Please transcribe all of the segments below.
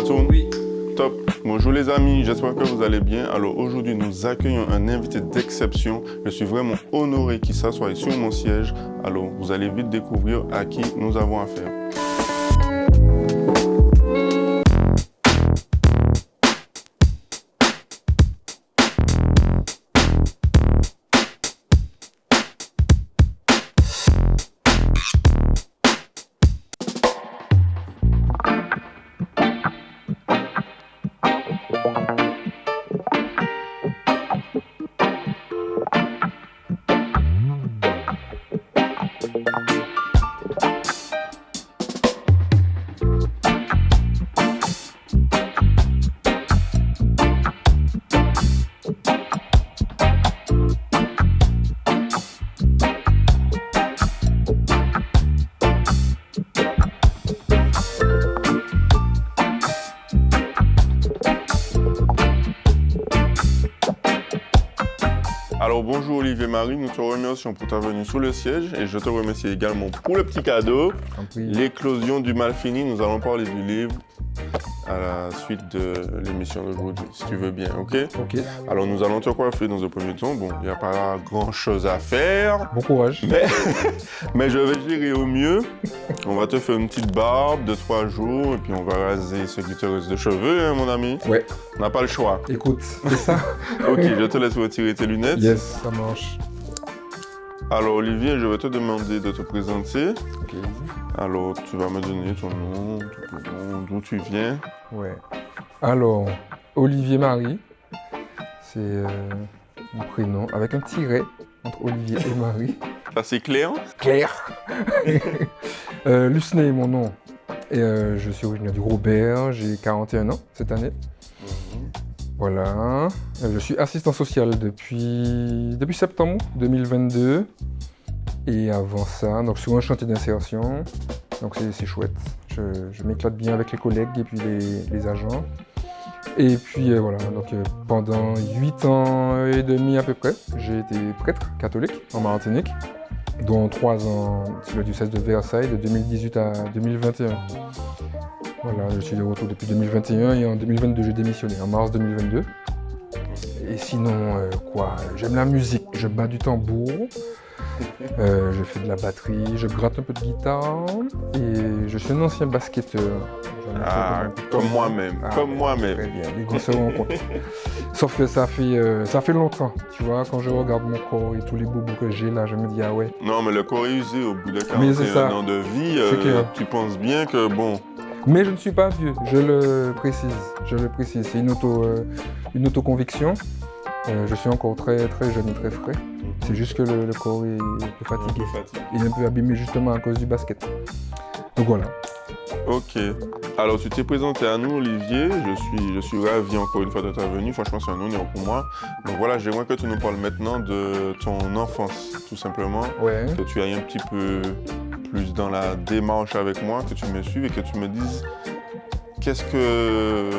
Ça tourne? Oui. Top. Bonjour les amis, j'espère que vous allez bien. Alors aujourd'hui, nous accueillons un invité d'exception. Je suis vraiment honoré qu'il s'assoie sur mon siège. Alors vous allez vite découvrir à qui nous avons affaire. Alors bonjour Olivier Marie, nous te remercions pour ta venue sous le siège et je te remercie également pour le petit cadeau. L'éclosion du mal fini, nous allons parler du livre à la suite de l'émission d'aujourd'hui, si tu veux bien, ok? Ok. Alors nous allons te coiffer dans un premier temps. Bon, il n'y a pas grand chose à faire. Bon courage. Mais je vais gérer au mieux. On va te faire une petite barbe de 3 jours et puis on va raser ce qui te reste de cheveux, hein, mon ami. Ouais. On n'a pas le choix. Écoute, c'est ça. Ok, je te laisse retirer tes lunettes. Yes, ça marche. Alors Olivier, je vais te demander de te présenter. Ok. Alors tu vas me donner ton nom, ton prénom, d'où tu viens. Ouais. Alors, Olivier Marie, c'est mon prénom, avec un tiret entre Olivier et Marie. Ça c'est clair? Claire. Lucné est mon nom. Et je suis originaire du Robert, j'ai 41 ans cette année. Voilà. Je suis assistant social depuis septembre 2022. Et avant ça, donc sur un chantier d'insertion. Donc c'est chouette. Je m'éclate bien avec les collègues et puis les agents. Et puis voilà, donc pendant 8 ans et demi à peu près, j'ai été prêtre catholique en Martinique, dont 3 ans sur le diocèse de Versailles de 2018 à 2021. Voilà, je suis de retour depuis 2021 et en 2022 j'ai démissionné, en mars 2022. Et sinon, j'aime la musique, je bats du tambour, je fais de la batterie, je gratte un peu de guitare et je suis un ancien basketteur. Comme moi-même, comme moi-même. Très bien, les gars se rendent compte. Sauf que ça fait longtemps, tu vois, quand je regarde mon corps et tous les bobos que j'ai là, je me dis ah ouais. Non, mais le corps est usé au bout de 41 ans de vie, tu penses bien que bon... Mais je ne suis pas vieux, je le précise, c'est une auto-conviction. Je suis encore très très jeune et très frais. C'est juste que le corps est un peu fatigué. Il est un peu abîmé justement à cause du basket. Donc voilà. Ok. Alors tu t'es présenté à nous Olivier, je suis ravi encore une fois de ta venue, franchement c'est un honneur pour moi. Donc voilà, j'aimerais que tu nous parles maintenant de ton enfance, tout simplement. Ouais. Que tu ailles un petit peu plus dans la démarche avec moi, que tu me suives et que tu me dises qu'est-ce que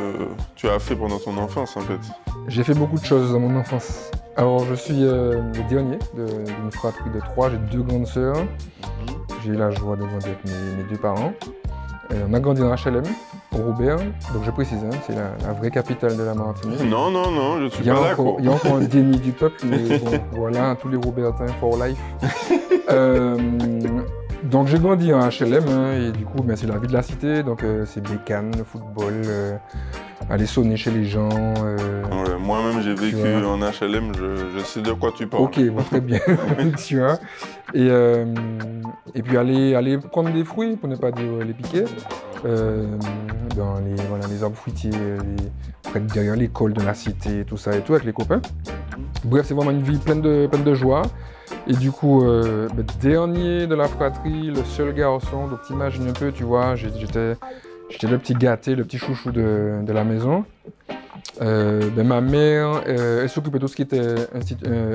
tu as fait pendant ton enfance en fait. J'ai fait beaucoup de choses dans mon enfance. Alors je suis le dernier d'une fratrie de 3, j'ai 2 grandes sœurs. J'ai eu la joie de grandir avec mes 2 parents. On a grandi dans HLM, au Robert, donc je précise, hein, c'est la vraie capitale de la Martinique. Non, je suis pas d'accord. Il y a encore un déni du peuple, mais bon, voilà, tous les Robertins for life. Donc j'ai grandi en HLM, hein, et du coup, c'est la vie de la cité, donc c'est bécane, le football, aller sonner chez les gens. Ouais, moi-même j'ai vécu en HLM, je sais de quoi tu parles. Ok, bon, très bien, tu vois. Et puis aller prendre des fruits, pour ne pas dire les piquer, dans les arbres fruitiers, près derrière l'école de la cité, tout ça et tout, avec les copains. Bref, c'est vraiment une vie pleine de joie. Et du coup, dernier de la fratrie, le seul garçon, donc t'imagines un peu, tu vois, j'étais le petit gâté, le petit chouchou de la maison. Ma mère, elle s'occupait de tout ce qui était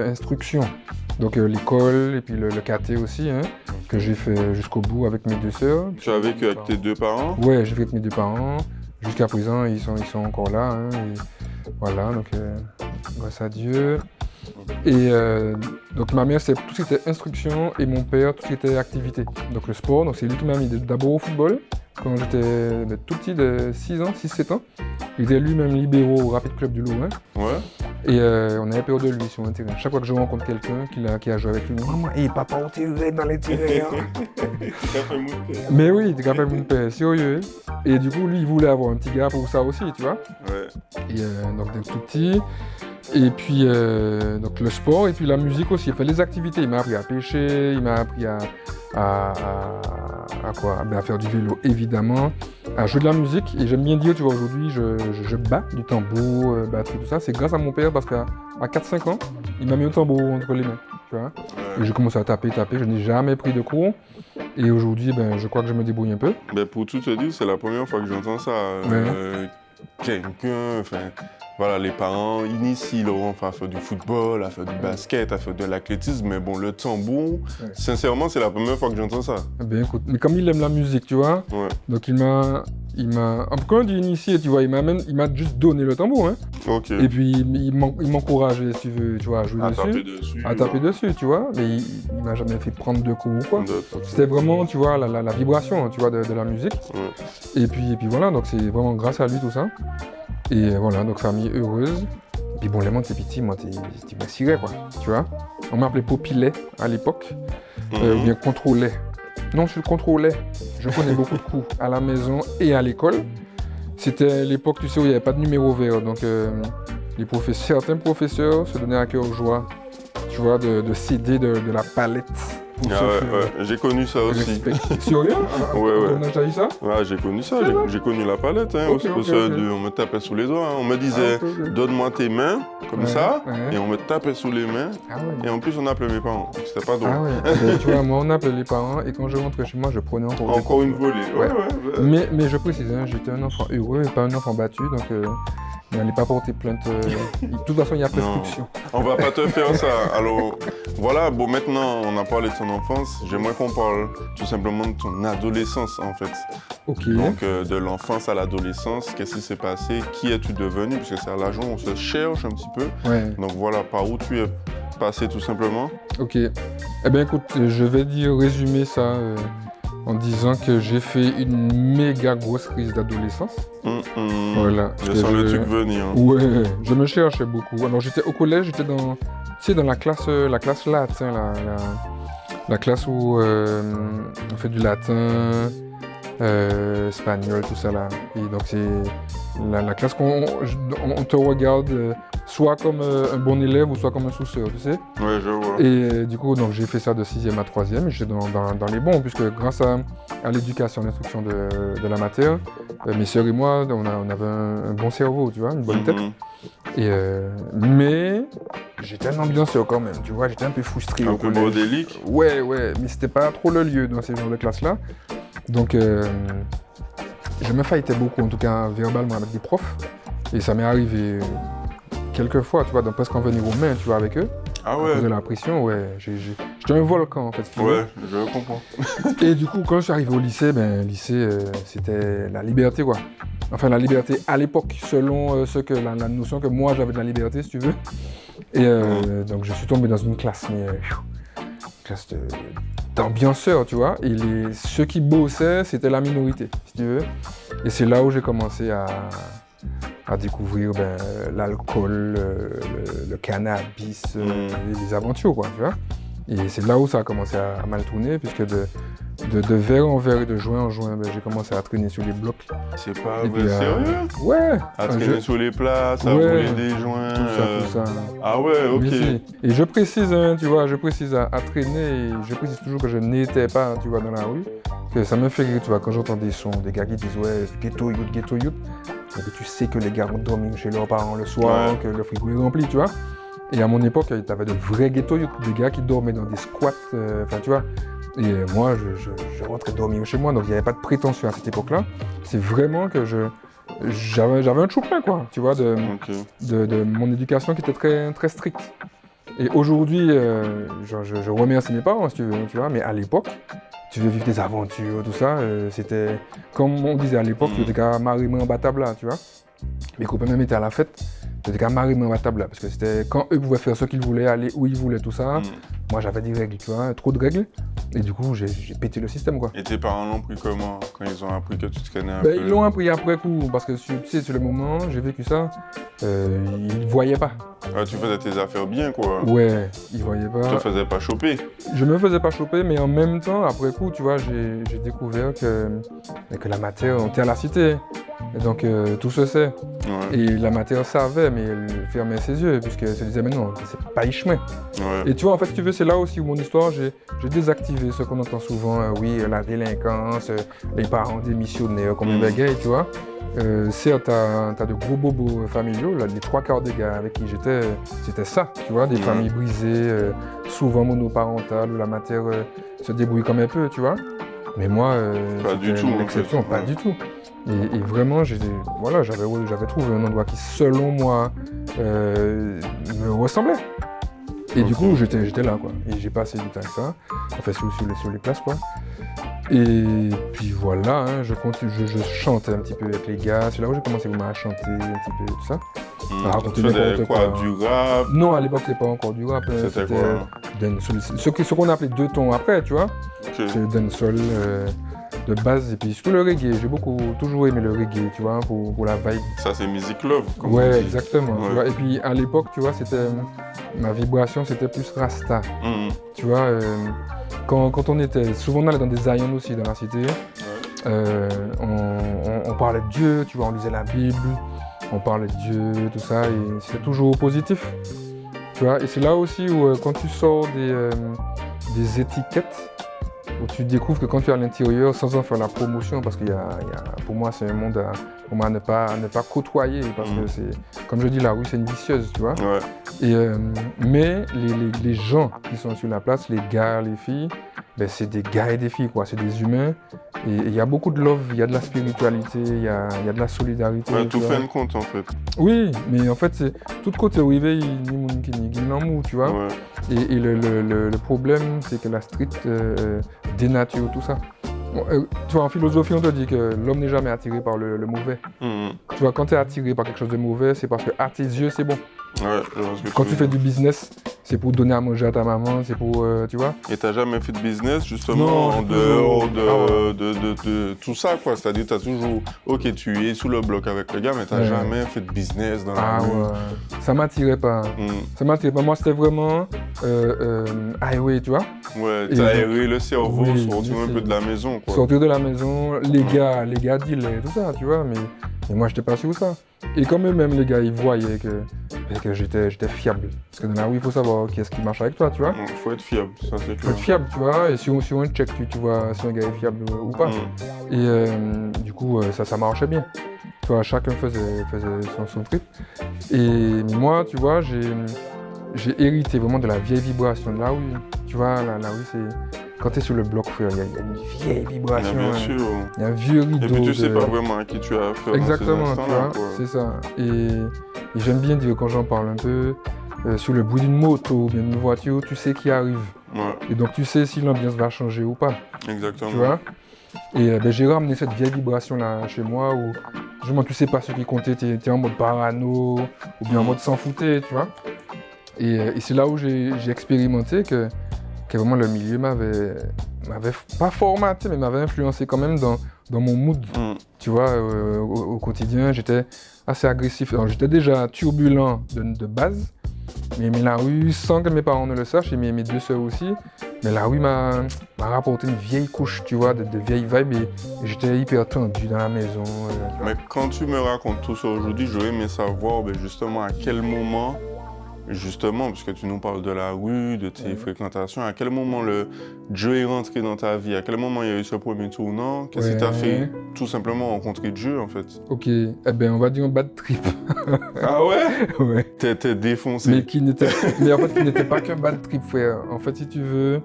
instruction. Donc l'école et puis le caté aussi, hein, que j'ai fait jusqu'au bout avec mes 2 sœurs. Tu as vécu avec tes 2 parents? Ouais, j'ai vécu avec mes 2 parents. Jusqu'à présent, ils sont encore là. Hein, et voilà, donc grâce à Dieu. Et donc ma mère, c'est tout ce qui était instruction et mon père, tout ce qui était activité. Donc le sport, donc c'est lui qui m'a mis d'abord au football, quand j'étais tout petit, de 6 ans, 6-7 ans. Il était lui-même libéraux au Rapid Club du Louvain. Ouais. Et on avait peur de lui sur un terrain. Chaque fois que je rencontre quelqu'un qui a joué avec lui, maman, hey, papa, on tirait dans les terrains. Mais oui, il a fait mon père, sérieux. Et du coup, lui, il voulait avoir un petit gars pour ça aussi, tu vois. Ouais. Et donc, dès tout petit. Et puis, donc le sport et puis la musique aussi. Il fait les activités. Il m'a appris à pêcher, il m'a appris à quoi? À faire du vélo, évidemment, à jouer de la musique. Et j'aime bien dire, tu vois, aujourd'hui, je bats du tambour, batterie, tout ça. C'est grâce à mon père parce qu'à 4-5 ans, il m'a mis un tambour entre les mains, tu vois. Et j'ai commencé à taper. Je n'ai jamais pris de cours. Et aujourd'hui, je crois que je me débrouille un peu. Pour tout te dire, c'est la première fois que j'entends ça. Quelqu'un, voilà, les parents initient leur enfant à faire du football, à faire du basket, à faire de l'athlétisme, mais bon, le tambour, sincèrement, c'est la première fois que j'entends ça. Écoute, mais comme il aime la musique, tu vois, donc il m'a, quand on dit initié, tu vois, il m'a juste donné le tambour, hein. Ok. Et puis il m'encourageait, si tu veux, tu vois, à jouer à taper dessus, tu vois, mais il m'a jamais fait prendre de cours ou quoi. C'était vraiment, tu vois, la vibration, tu vois, de la musique. Et puis voilà, donc c'est vraiment grâce à lui tout ça. Et voilà, donc famille heureuse. Et puis bon, les mondes, c'est petit, moi, tu me cirais, quoi, tu vois. On m'appelait Popilet à l'époque, ou bien Contrôlet. Non, je suis Contrôlet. Je connais beaucoup de coups à la maison et à l'école. C'était l'époque, tu sais, où il n'y avait pas de numéro vert. Donc, certains professeurs se donnaient à cœur joie, tu vois, de céder de la palette. J'ai connu ça aussi. Sérieux? Ouais. On a déjà eu ça? Ouais, j'ai connu ça, j'ai connu la palette. Hein, Okay. On me tapait sous les doigts. Hein. On me disait, donne-moi tes mains, comme ça, et on me tapait sous les mains. Et en plus, on appelait mes parents. C'était pas drôle. Tu vois, moi, on appelait les parents, et quand je rentrais chez moi, je prenais encore une volée. Mais je précise, hein, j'étais un enfant heureux et pas un enfant battu, donc n'allez pas porter plainte. De toute façon, il y a prescription. On va pas te faire ça. Alors, voilà, bon, maintenant, on a parlé de ton enfance. J'aimerais qu'on parle tout simplement de ton adolescence, en fait. Ok. Donc, de l'enfance à l'adolescence, qu'est-ce qui s'est passé? Qui es-tu devenu? Parce que c'est à l'âge où on se cherche un petit peu. Donc, voilà, par où tu es passé, tout simplement. Ok. Eh bien, écoute, je vais résumer ça en disant que j'ai fait une méga grosse crise d'adolescence. Voilà. Je sens le truc venir. Ouais, je me cherchais beaucoup. Alors j'étais au collège, j'étais dans la classe latin, la classe où on fait du latin, espagnol, tout ça là. Et donc c'est la classe qu'on te regarde soit comme un bon élève ou soit comme un sous-sœur, tu sais. Ouais, je vois. Et du coup, donc j'ai fait ça de 6e à 3e. J'étais dans les bons, puisque grâce à l'éducation, l'instruction de la matière, mes sœurs et moi, on avait un bon cerveau, tu vois, une bonne tête. Et mais j'étais un ambianceur quand même, tu vois, j'étais un peu frustré. Un peu bordélique. Ouais, mais c'était pas trop le lieu dans ces genres de classes-là. Donc je me fightais beaucoup, en tout cas verbalement avec des profs. Et ça m'est arrivé quelques fois, tu vois, de presque en venir aux mains, tu vois, avec eux. Ah ouais. À cause de la pression, j'étais un volcan en fait. Ouais, je comprends. Et du coup, quand je suis arrivé au lycée, c'était la liberté, quoi. Enfin, la liberté à l'époque, selon la notion que moi j'avais de la liberté, si tu veux. Et donc, je suis tombé dans une classe, classe d'ambianceurs, tu vois. Et ceux qui bossaient, c'était la minorité, si tu veux. Et c'est là où j'ai commencé à découvrir l'alcool, le cannabis, les aventures, quoi, tu vois. Et c'est là où ça a commencé à mal tourner, puisque de verre en verre et de joint en joint, j'ai commencé à traîner sur les blocs. C'est pas vrai, sérieux? Ouais. À traîner sur les places, à rouler des joints. Tout ça. Ah ouais, ok. Et je précise, hein, tu vois, à traîner, et je précise toujours que je n'étais pas, tu vois, dans la rue. Que ça me fait rire, tu vois, quand j'entends des sons, des gars qui disent ouais, ghetto youth. Et que tu sais que les gars vont dormir chez leurs parents le soir, que le frigo est rempli, tu vois. Et à mon époque, t'avais de vrais ghetto youth, des gars qui dormaient dans des squats, tu vois. Et moi, je rentrais dormir chez moi, donc il n'y avait pas de prétention à cette époque-là. C'est vraiment que j'avais un chouplin, quoi, tu vois, de mon éducation qui était très, très stricte. Et aujourd'hui, je remercie mes parents, si tu veux, tu vois, mais à l'époque, tu veux vivre des aventures, tout ça, c'était, comme on disait à l'époque, tu étais qu'à marier en battable là, tu vois. Mes copains même étaient à la fête, tu étais qu'à marier en battable là, parce que c'était quand eux pouvaient faire ce qu'ils voulaient, aller où ils voulaient, tout ça, moi j'avais des règles, tu vois, trop de règles. Et du coup, j'ai pété le système, quoi. Et tes parents l'ont pris comment quand ils ont appris que tu traînais un Ben, peu? ils l'ont appris après coup, parce que tu sais, sur le moment, j'ai vécu ça, ils voyaient pas. Ah, tu faisais tes affaires bien, quoi. Ouais, ils voyaient Tu te pas. faisais pas choper. Je me faisais pas choper, mais en même temps, après coup, tu vois, j'ai découvert que la matière, on était à la cité. Et donc, tout se sait. Ouais. Et la matière savait, mais elle fermait ses yeux, puisqu'elle se disait, mais non, c'est pas y chemin. Ouais. Et tu vois, en fait, si tu veux, c'est là aussi où mon histoire, j'ai désactivé ce qu'on entend souvent, oui, la délinquance, les parents démissionnaires, comme un bagaille, tu vois. Certes, t'as de gros bobos familiaux, là, les 3/4 des gars avec qui j'étais, c'était ça, tu vois, des familles brisées, souvent monoparentales, où la matière se débrouille comme elle peut, tu vois. Mais moi, Pas du c'était tout, en l'exception, fait. pas du tout. Et vraiment, j'avais trouvé un endroit qui, selon moi, me ressemblait. Et du coup, j'étais là, quoi. Et j'ai passé du temps avec ça, enfin sur les places, quoi. Et puis voilà, hein, je chantais un petit peu avec les gars. C'est là où j'ai commencé vraiment à chanter un petit peu, tout ça. À raconter Tu faisais n'importe quoi? quoi. Du rap? Non, à l'époque, c'était pas encore du rap. C'était quoi? Ce qu'on appelait 2 tons après, tu vois. Ok. C'est le dancehall de base. Et puis surtout le reggae. J'ai toujours aimé le reggae, tu vois, pour la vibe. Ça, c'est music love, comme on Ouais, dit. exactement. Ouais. Tu vois. Et puis à l'époque, tu vois, ma vibration, c'était plus Rasta. Mhm. Tu vois, quand on était, souvent on allait dans des Zion aussi dans la cité, on parlait de Dieu, tu vois, on lisait la Bible, on parlait de Dieu, tout ça, et c'était toujours positif. Tu vois, et c'est là aussi où quand tu sors des étiquettes, où tu découvres que quand tu es à l'intérieur, sans en faire la promotion, parce pour moi c'est un monde à ne pas côtoyer, parce que c'est, comme je dis, la rue c'est une vicieuse, tu vois. Ouais. Et, mais les gens qui sont sur la place, les gars, les filles, ben c'est des gars et des filles, quoi. C'est des humains. Et il y a beaucoup de love, il y a de la spiritualité, il y a de la solidarité. Ouais, tu tout vois. fait une compte, en fait. Oui, mais en fait, c'est tout côté arrivé, ni moun qui ni l'amour, tu vois. Ouais. Et le problème, c'est que la street dénature tout ça. Bon, tu vois, en philosophie, on te dit que l'homme n'est jamais attiré par le mauvais. Mhm. Tu vois, quand tu es attiré par quelque chose de mauvais, c'est parce que à tes yeux, c'est bon. Ouais, je vois ce que Quand tu veux fais dire. du business, c'est pour donner à manger à ta maman, c'est pour, tu vois. Et t'as jamais fait de business, justement, Non, en j'ai dehors toujours- de tout ça, quoi. C'est-à-dire, t'as toujours... Ok, tu es sous le bloc avec le gars, mais t'as Ouais. jamais fait de business dans la Ah rue. ouais, ça m'attirait pas. Mhm. Ça m'attirait pas. Moi, c'était vraiment highway, tu vois. Ouais, Et t'as donc- aéré le cerveau, Oui, sortir un c'est- peu de la maison, quoi. Sortir de la maison, les gars deal et tout ça, tu vois. Mais moi, j'étais pas sur ça. Et quand même, les gars, ils voyaient que j'étais fiable. Parce que dans la rue, il faut savoir qui est-ce qui marche avec toi, tu vois. Faut être fiable, ça c'est Il faut clair. être fiable, tu vois. Et sur un check, tu vois si un gars est fiable ou pas. Mhm. Et du coup, ça marchait bien. Tu vois, chacun faisait son trip. Et moi, tu vois, j'ai hérité vraiment de la vieille vibration de la rue. Tu vois, la rue, c'est... Quand tu es sur le bloc, frère, il y a une vieille Mais vibration. bien hein. sûr. Il y a un vieux rideau. Et puis tu sais de- pas vraiment à qui tu as affaire Exactement, dans tu ces instants-là, vois, quoi. c'est ça. Et j'aime bien dire, quand j'en parle un peu, sur le bruit d'une moto ou bien d'une voiture, tu sais qui arrive. Ouais, Et donc tu sais si l'ambiance va changer ou pas. exactement. Tu vois. Et j'ai ramené cette vieille vibration-là chez moi où, justement, tu sais pas ce qui comptait, t'es en mode parano ou bien en mode s'en fouter, tu vois. Et c'est là où j'ai expérimenté que vraiment le milieu m'avait pas formaté, mais m'avait influencé quand même dans mon mood. Mhm. Tu vois, au quotidien, j'étais assez agressif. Alors, j'étais déjà turbulent de base, mais la rue, sans que mes parents ne le sachent, et mes 2 sœurs aussi, mais la rue m'a rapporté une vieille couche, tu vois, de vieilles vibes, et j'étais hyper tendu dans la maison. Tu vois. Mais quand tu me racontes tout ça aujourd'hui, j'aurais aimé savoir justement à quel moment, justement, parce que tu nous parles de la rue, de tes fréquentations, à quel moment le Dieu est rentré dans ta vie, à quel moment il y a eu ce premier tournant, qu'est-ce qui t'a fait tout simplement rencontrer Dieu en fait? Ok, eh ben on va dire un bad trip. Ah ouais? Ouais. T'es défoncé. Mais en fait, qui n'était pas qu'un bad trip, frère. En fait, si tu veux,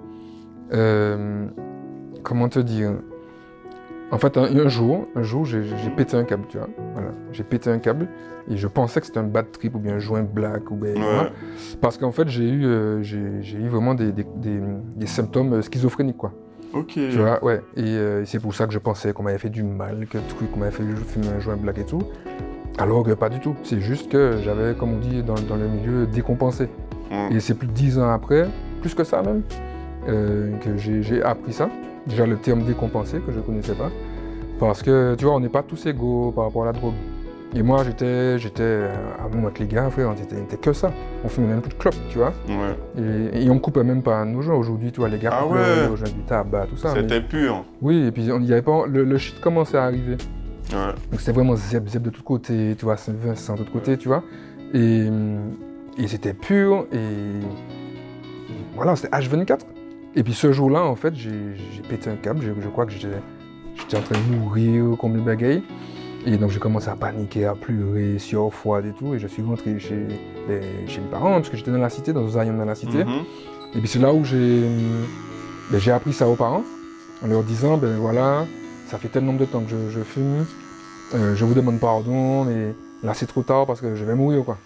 comment te dire? En fait, un jour, j'ai pété un câble, tu vois. Voilà, j'ai pété un câble et je pensais que c'était un bad trip ou bien un joint black ou bien. Ouais. Voilà. Parce qu'en fait, j'ai eu vraiment des symptômes schizophréniques, quoi. Ok. Tu vois, ouais. Et c'est pour ça que je pensais qu'on m'avait fait du mal, que le truc, qu'on m'avait fait fumer un joint black et tout. Alors que pas du tout. C'est juste que j'avais, comme on dit dans le milieu, décompensé. Ouais. Et c'est plus de 10 ans après plus que ça même, que j'ai appris ça. Déjà le terme décompensé que je ne connaissais pas. Parce que, tu vois, on n'est pas tous égaux par rapport à la drogue. Et moi, j'étais avec les gars, frère, on était que ça. On fumait même plus de clopes, tu vois. Ouais. Et on ne coupait même pas nos gens. Aujourd'hui, tu vois, les gars coupent aux gens du tabac, tout ça. C'était pur. Oui, et puis il y avait pas, le shit commençait à arriver. Ouais. Donc c'était vraiment zeb de tous côtés, tu vois, Saint-Vincent de l'autre côté, tu vois. Et c'était pur, et voilà, c'était H24. Et puis ce jour-là, en fait, j'ai pété un câble. Je crois que j'étais en train de mourir comme une bagaille. Et donc j'ai commencé à paniquer, à pleurer, sueur froide et tout. Et je suis rentré chez mes parents, parce que j'étais dans la cité, dans un dans la cité. Et puis c'est là où j'ai appris ça aux parents, en leur disant, ben voilà, ça fait tel nombre de temps que je fume, je vous demande pardon, mais là c'est trop tard parce que je vais mourir, quoi.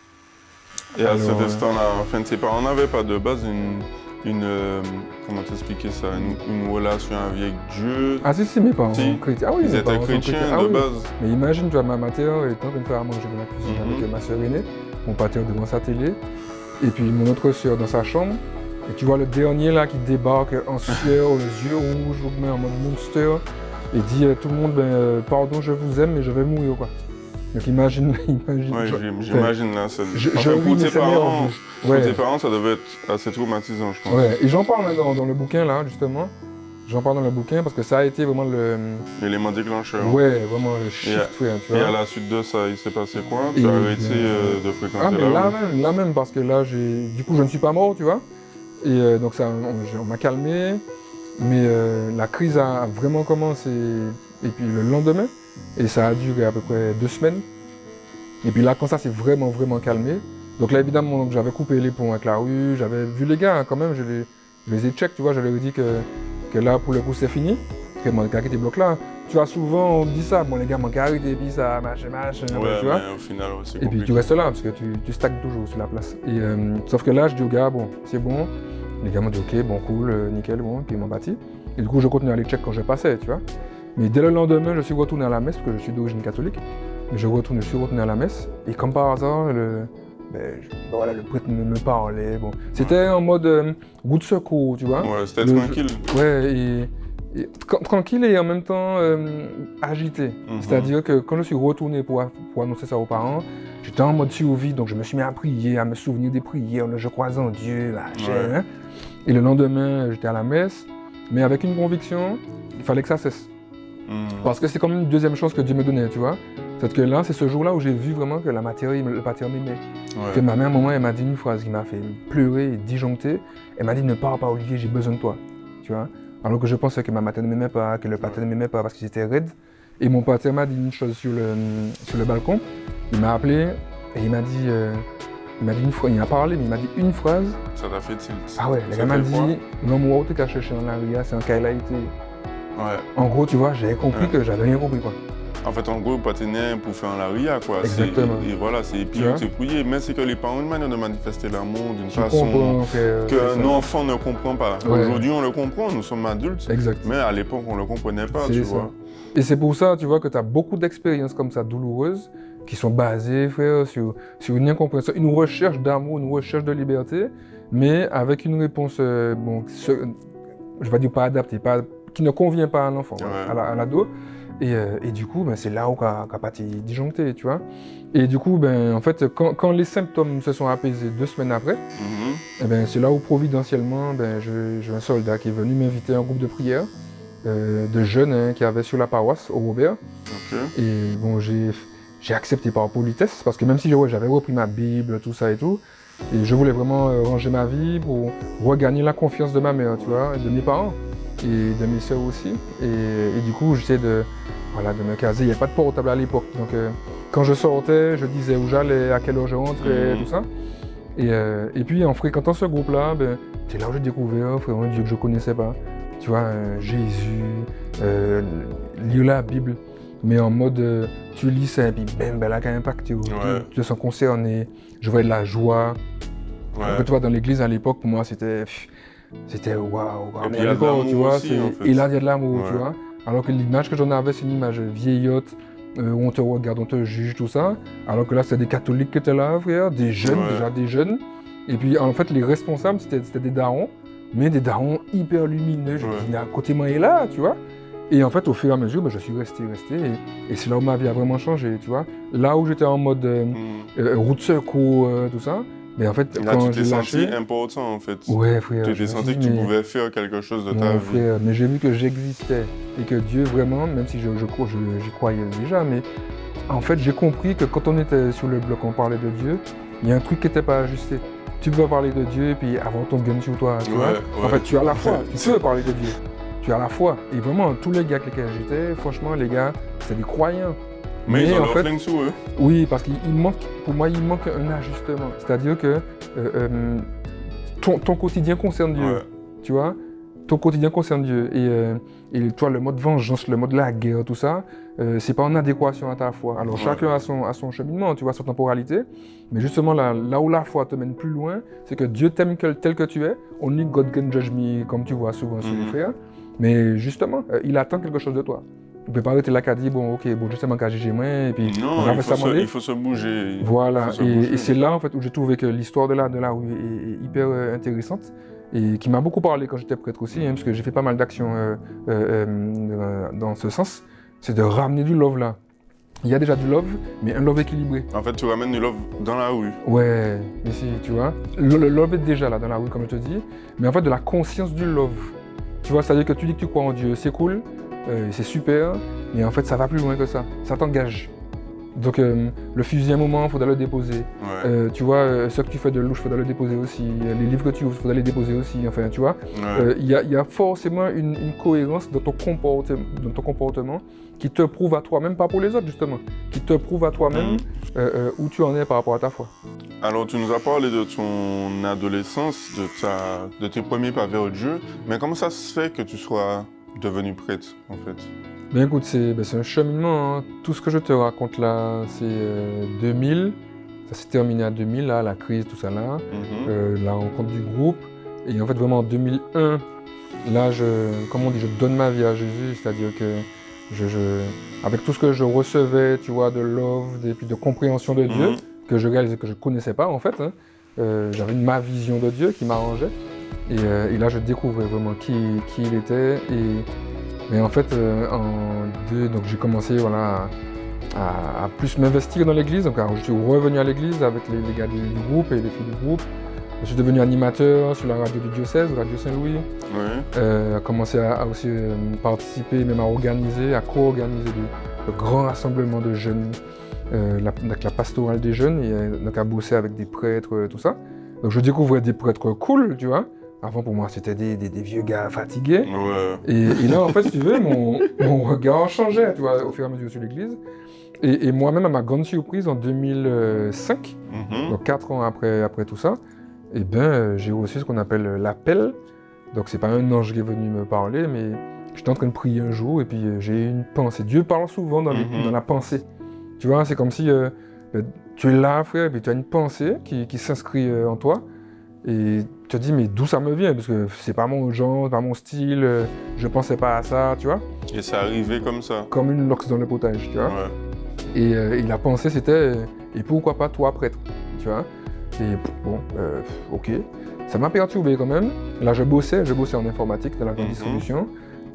Et à cet instant-là, enfin, tes parents n'avaient pas de base comment t'expliquer ça, une relation avec Dieu? Ah si, mes parents sont chrétiens. Ah oui, ils étaient chrétiens de base. Mais imagine, tu vois, ma tante était en train de faire à manger dans la cuisine avec ma soeur aînée, mon père devant sa télé, et puis mon autre soeur dans sa chambre. Et tu vois le dernier là qui débarque en sueur, les yeux rouges, en mode monster, et dit tout le monde, pardon, je vous aime, mais je vais mourir, quoi. Donc imagine. Ouais, j'imagine la scène. Pour tes parents, ça devait être assez traumatisant, je pense. Ouais, et j'en parle dans le bouquin là, justement. J'en parle dans le bouquin parce que ça a été vraiment l'élément déclencheur. Ouais, vraiment le shift, tu vois. Et à la suite de ça, il s'est passé quoi? Tu as arrêté de fréquenter là même, parce que là, du coup, je ne suis pas mort, tu vois. Et donc ça, on m'a calmé, mais la crise a vraiment commencé, et puis le lendemain, et ça a duré à peu près 2 semaines. Et puis là, quand ça s'est vraiment calmé, donc là, évidemment, j'avais coupé les ponts avec la rue, j'avais vu les gars, hein, quand même, je les ai check, tu vois, je leur ai dit que là, pour le coup, c'est fini, que mon gars qui était bloqué là. Tu vois, souvent, on dit ça, bon, les gars m'ont arrêté, et puis ça, machin, ouais, tu vois. Mais au final, c'est et puis tu restes là, parce que tu stagnes toujours sur la place. Et, sauf que là, je dis aux gars, bon, c'est bon. Les gars m'ont dit, ok, bon, cool, nickel, bon, puis ils m'ont bâti. Et du coup, je continuais à les check quand je passais, tu vois. Mais dès le lendemain, je suis retourné à la messe, parce que je suis d'origine catholique. Mais je suis retourné à la messe, et comme par hasard, le prêtre me parlait. Bon. C'était en mode route de secours, tu vois. Ouais, c'était tranquille. Ouais, tranquille et en même temps agité. C'est-à-dire que quand je suis retourné pour annoncer ça aux parents, j'étais en mode survie, donc je me suis mis à prier, à me souvenir des prières, je crois en Dieu, hein. Et le lendemain, j'étais à la messe, mais avec une conviction, il fallait que ça cesse. Parce que c'est comme une deuxième chance que Dieu me donnait, tu vois. C'est que là, c'est ce jour-là où j'ai vu vraiment que la matière, le pater m'aimait. Ouais. Que ma mère, à un moment, elle m'a dit une phrase qui m'a fait pleurer et disjoncter. Elle m'a dit, ne pars pas, Olivier, j'ai besoin de toi, tu vois. Alors que je pensais que ma mère ne m'aimait pas, que le pater ne m'aimait pas parce qu'ils étaient raides. Et mon pater m'a dit une chose sur le balcon. Il m'a appelé et il m'a dit une fois, il m'a parlé, mais il m'a dit une phrase. Ça t'a fait tilt. Ah ouais, le gars m'a dit, l'homme où tu as cherché dans la ria, c'est un Kaïlaïté. Ouais. En gros, tu vois, j'avais compris que j'avais rien compris, quoi. En fait, en gros, patiner pour faire la ria, quoi. Exactement. Et voilà, c'est pire, c'est prier. Mais c'est que les parents ont une manière de manifester l'amour d'une façon que nos enfants ne comprennent pas. Ouais. Aujourd'hui, on le comprend, nous sommes adultes. Exact. Mais à l'époque, on ne le comprenait pas, tu vois. Et c'est pour ça, tu vois, que tu as beaucoup d'expériences comme ça douloureuses qui sont basées, frère, sur une incompréhension, une recherche d'amour, une recherche de liberté, mais avec une réponse, je vais dire pas adaptée, qui ne convient pas à l'enfant, à l'ado. Et du coup, c'est là où qu'a parti disjoncté, tu vois. Et du coup, en fait, quand les symptômes se sont apaisés 2 semaines après, c'est là où providentiellement, j'ai un soldat qui est venu m'inviter à un groupe de prière de jeunes qui avaient sur la paroisse au Robert. Okay. Et bon, j'ai accepté par politesse, parce que même si j'avais repris ma Bible, tout ça et tout, et je voulais vraiment ranger ma vie pour regagner la confiance de ma mère, tu vois, et de mes parents. Et de mes soeurs aussi. Et du coup, j'essayais de me caser. Il n'y avait pas de portable à l'époque. Donc, quand je sortais, je disais où j'allais, à quelle heure je rentrais, tout ça. Et puis, en fréquentant ce groupe-là, c'est là où j'ai découvert un Dieu que je ne connaissais pas. Tu vois, Jésus, lire la Bible, mais en mode, tu lis ça et puis là, ça a impacté. Tu te sens concerné. Je voyais de la joie. Donc, tu vois, dans l'église, à l'époque, pour moi, c'était waouh, mais d'accord, tu vois, aussi, en fait. Et là il y a de l'amour, tu vois. Alors que l'image que j'en avais, c'est une image vieillotte, où on te regarde, on te juge, tout ça. Alors que là, c'était des catholiques qui étaient là, frère, des jeunes, déjà des jeunes. Et puis en fait, les responsables, c'était des darons mais des darons hyper lumineux. Je me dis, mais à côté moi et là, tu vois. Et en fait, au fur et à mesure, je suis resté. Et c'est là où ma vie a vraiment changé, tu vois. Là où j'étais en mode route secours, tout ça, mais en fait, là, quand tu t'es j'ai senti lâché... important, en fait. Ouais, frère. Tu t'es senti que tu pouvais faire quelque chose de ta vie. Frère, mais j'ai vu que j'existais. Et que Dieu, vraiment, même si j'y croyais déjà, mais en fait, j'ai compris que quand on était sur le bloc, on parlait de Dieu, il y a un truc qui n'était pas ajusté. Tu peux parler de Dieu et puis avoir ton gun sur toi, tu vois. En fait, tu as la foi, tu peux parler de Dieu. Tu as la foi. Et vraiment, tous les gars avec lesquels j'étais, franchement, les gars, c'était des croyants. Mais ils ont leur flingue sous eux. Oui, parce pour moi, il manque un ajustement. C'est-à-dire que ton quotidien concerne Dieu, tu vois. Ton quotidien concerne Dieu. Et toi, le mode vengeance, le mode la guerre, tout ça, c'est pas en adéquation à ta foi. Alors chacun a son cheminement, tu vois, sa temporalité. Mais justement, là où la foi te mène plus loin, c'est que Dieu t'aime tel que tu es. Only God can judge me, comme tu vois souvent sur les frères. Mais justement, il attend quelque chose de toi. Il ne peut pas arrêter là qu'à dire, bon, justement, qu'à juger moi, et puis non, il faut se bouger. Voilà, et c'est là, en fait, où j'ai trouvé que l'histoire de la rue est hyper intéressante, et qui m'a beaucoup parlé quand j'étais prêtre aussi, parce que j'ai fait pas mal d'actions dans ce sens, c'est de ramener du love là. Il y a déjà du love, mais un love équilibré. En fait, tu ramènes du love dans la rue. Ouais, ici, tu vois. Le love est déjà là, dans la rue, comme je te dis, mais en fait, de la conscience du love. Tu vois, c'est-à-dire que tu dis que tu crois en Dieu, c'est cool, c'est super, mais en fait, ça va plus loin que ça. Ça t'engage. Donc, le fusil, à un moment, il faudra le déposer. Ouais. Tu vois, ce que tu fais de louche, il faudra le déposer aussi. Les livres que tu ouvres, il faudra les déposer aussi. Enfin, tu vois, il y a forcément une cohérence dans ton comportement qui te prouve à toi, même pas pour les autres, justement, qui te prouve à toi-même où tu en es par rapport à ta foi. Alors, tu nous as parlé de ton adolescence, de tes premiers pas vers Dieu, mais comment ça se fait que tu sois devenu prêtre, en fait? Ben écoute, c'est un cheminement, hein. Tout ce que je te raconte là, c'est 2000, ça s'est terminé à 2000, là, la crise, tout ça là, la rencontre du groupe, et en fait vraiment en 2001, là, je donne ma vie à Jésus, c'est-à-dire que avec tout ce que je recevais, tu vois, de love, et puis de compréhension de Dieu, que je réalisais que je ne connaissais pas en fait, hein, j'avais ma vision de Dieu qui m'arrangeait, et là je découvrais vraiment qui il était, mais en fait, donc j'ai commencé à plus m'investir dans l'église. Donc je suis revenu à l'église avec les gars du groupe et les filles du groupe. Je suis devenu animateur sur la radio du diocèse, Radio Saint-Louis. J'ai commencé à aussi participer, même à organiser, à co-organiser de grands rassemblements de jeunes, avec la pastorale des jeunes, et donc à bosser avec des prêtres, tout ça. Donc je découvrais des prêtres cool, tu vois. Avant, pour moi, c'était des vieux gars fatigués. Et là, en fait, si tu veux, mon regard changeait, tu vois, au fur et à mesure sur l'église. Et moi-même, à ma grande surprise, en 2005, donc 4 ans après tout ça, j'ai reçu ce qu'on appelle l'appel. Donc, c'est pas un ange qui est venu me parler, mais j'étais en train de prier un jour, et puis j'ai eu une pensée. Dieu parle souvent dans la pensée. Tu vois, c'est comme si tu es là, frère, et puis tu as une pensée qui s'inscrit en toi. Et tu te dis, mais d'où ça me vient? Parce que c'est pas mon genre, pas mon style, je pensais pas à ça, tu vois. Et c'est arrivé comme ça? Comme une lox dans le potage, tu vois. Et la pensée, c'était, et pourquoi pas toi, prêtre, tu vois. Et bon, ok. Ça m'a perturbé quand même. Là, je bossais en informatique dans la grande distribution.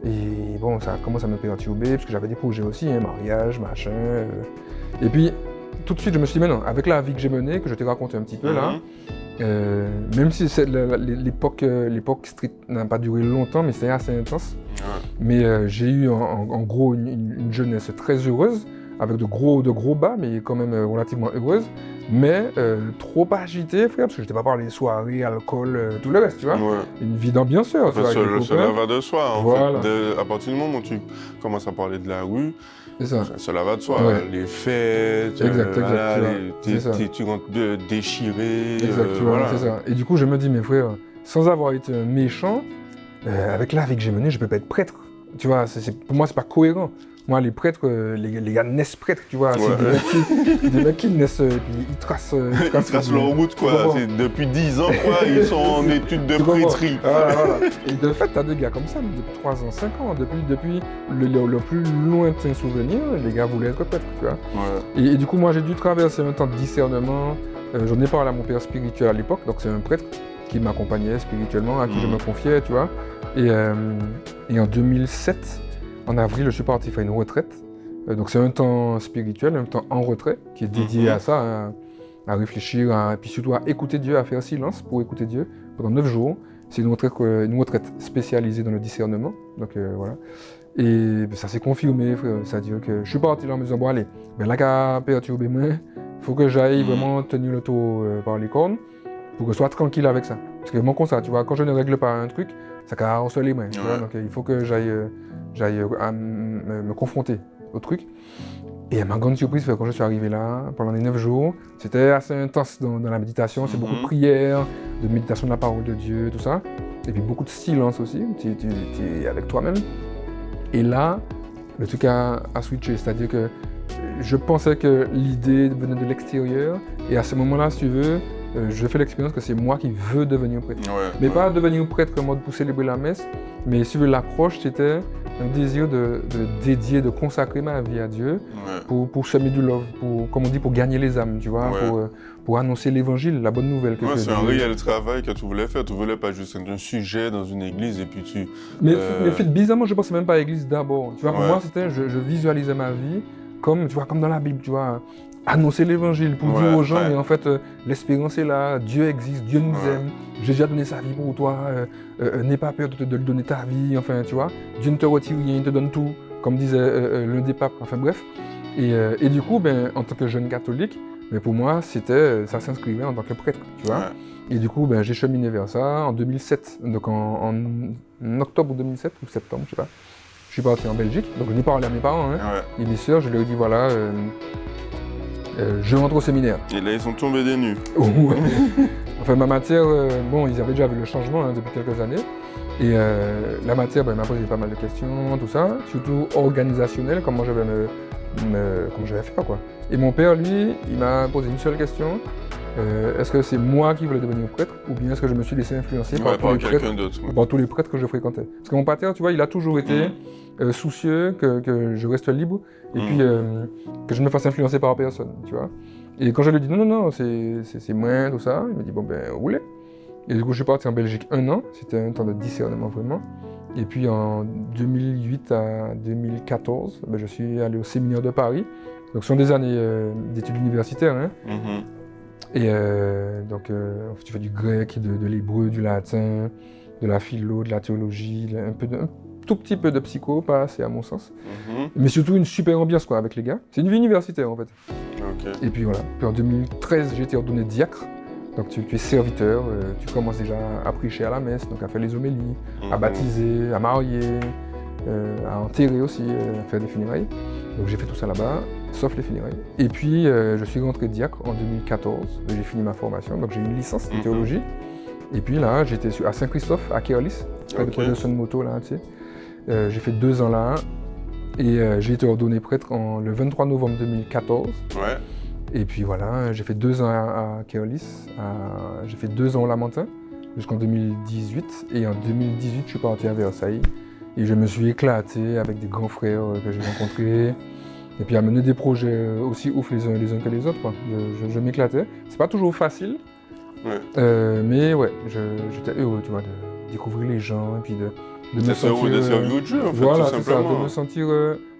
Et bon, ça commence à me perturber, parce que j'avais des projets aussi, mariage, machin. Et puis, tout de suite, je me suis dit, mais non, avec la vie que j'ai menée, que je t'ai raconté un petit peu là, même si l'époque street n'a pas duré longtemps, mais c'était assez intense. Mais j'ai eu en gros une jeunesse très heureuse, avec de gros bas, mais quand même relativement heureuse. Mais trop agitée, frère, parce que je t'ai pas parlé de soirées, alcool, tout le reste, tu vois. Une vie d'ambianceur. En fait, cela va de soi. En fait, à partir du moment où tu commences à parler de la rue, cela va de soi. Les fêtes, tu rentres déchiré. Exactement, c'est ça. Et du coup, je me dis, mes frères, sans avoir été méchant, avec la vie que j'ai menée, je peux pas être prêtre. Tu vois, pour moi, c'est pas cohérent. Moi, les prêtres, les gars naissent prêtres, tu vois. C'est des mecs qui naissent et puis ils tracent leur route, quoi. Depuis 10 ans, quoi, ils sont en études de prêtrise. Voilà. Et de fait, t'as des gars comme ça, depuis 3 ans, 5 ans, depuis le plus lointain souvenir, les gars voulaient être prêtres, tu vois. Et du coup, moi, j'ai dû traverser un temps de discernement. J'en ai parlé à mon père spirituel à l'époque, donc c'est un prêtre qui m'accompagnait spirituellement, à qui je me confiais, tu vois. Et en 2007, en avril, je suis parti faire une retraite. Donc c'est un temps spirituel, un temps en retrait, qui est dédié à ça, à réfléchir, et puis surtout à écouter Dieu, à faire silence pour écouter Dieu pendant 9 jours. C'est une retraite spécialisée dans le discernement. Donc voilà. Et ça s'est confirmé, frère. C'est-à-dire que je suis parti là en me disant, bon allez, ben là qu'à perturber moi, il faut que j'aille vraiment tenir le taureau par les cornes pour que je sois tranquille avec ça. Parce que mon constat, tu vois, quand je ne règle pas un truc, ça caresse les mains. Tu vois, donc il faut que j'aille me confronter au truc. Et ma grande surprise, quand je suis arrivé là, pendant les 9 jours, c'était assez intense dans la méditation. C'est beaucoup de prières, de méditation de la parole de Dieu, tout ça. Et puis beaucoup de silence aussi, tu es avec toi-même. Et là, le truc a switché, c'est-à-dire que je pensais que l'idée venait de l'extérieur, et à ce moment-là, si tu veux, je fais l'expérience que c'est moi qui veux devenir prêtre. Mais pas devenir prêtre en mode pour célébrer la messe, mais si tu veux, l'approche, c'était un désir de dédier, de consacrer ma vie à Dieu pour semer du love, comme on dit, pour gagner les âmes, tu vois, pour annoncer l'évangile, la bonne nouvelle. C'est un réel travail que tu voulais faire. Tu voulais pas juste être un sujet dans une église et puis tu... Mais bizarrement, je pensais même pas à l'église d'abord. Tu vois, pour moi, c'était, je visualisais ma vie comme, tu vois, comme dans la Bible, tu vois, annoncer l'évangile pour dire aux gens, mais en fait, l'espérance est là, Dieu existe, Dieu nous aime, Jésus a donné sa vie pour toi, n'aie pas peur de lui donner ta vie, enfin, tu vois, Dieu ne te retire rien, il te donne tout, comme disait l'un des papes, enfin bref. Et du coup, ben, en tant que jeune catholique, mais pour moi, ça s'inscrivait en tant que prêtre, tu vois. Et du coup, ben, j'ai cheminé vers ça en 2007, donc en octobre 2007 ou septembre, je sais pas. Je suis parti en Belgique, donc je n'ai parlé à mes parents et mes sœurs, je leur ai dit voilà, je rentre au séminaire. Et là, ils sont tombés des nues. Enfin, ma matière, bon, ils avaient déjà vu le changement depuis quelques années. Et la matière, ben, m'a posé pas mal de questions, tout ça, surtout organisationnel, comment je vais faire, quoi. Et mon père, lui, il m'a posé une seule question. Est-ce que c'est moi qui voulais devenir prêtre ou bien est-ce que je me suis laissé influencer par tous les prêtres que je fréquentais? Parce que mon père, tu vois, il a toujours été soucieux que je reste libre et puis que je ne me fasse influencer par personne, tu vois. Et quand je lui ai dit non, c'est moi, tout ça, il m'a dit bon ben roulez. Et du coup, je suis parti en Belgique 1 an, c'était un temps de discernement vraiment. Et puis en 2008 à 2014, ben, je suis allé au séminaire de Paris. Donc ce sont des années d'études universitaires, hein. Et donc, tu fais du grec, de l'hébreu, du latin, de la philo, de la théologie, un tout petit peu de psycho, pas assez à mon sens. Mais surtout une super ambiance quoi, avec les gars. C'est une vie universitaire en fait. Et puis voilà. Puis en 2013, j'ai été ordonné diacre. Donc tu es serviteur, tu commences déjà à prêcher à la messe, donc à faire les homélies, à baptiser, à marier, à enterrer aussi, à faire des funérailles. Donc j'ai fait tout ça là-bas, sauf les funérailles. Et puis je suis rentré diacre en 2014, j'ai fini ma formation, donc j'ai une licence de théologie. Et puis là, j'étais à Saint-Christophe, à Keolis, près de Sun-Moto, là, tu sais. J'ai fait 2 ans là, et j'ai été ordonné prêtre le 23 novembre 2014. Et puis voilà, j'ai fait 2 ans à Keolis, j'ai fait 2 ans au Lamentin, jusqu'en 2018. Et en 2018, je suis parti à Versailles. Et je me suis éclaté avec des grands frères que j'ai rencontrés. Et puis à mener des projets aussi ouf les uns que les autres, quoi. Je m'éclatais. C'est pas toujours facile, mais ouais, j'étais heureux, tu vois, de découvrir les gens et puis de me sentir... de servir au Dieu, en fait, voilà, tout simplement. Ça, de me sentir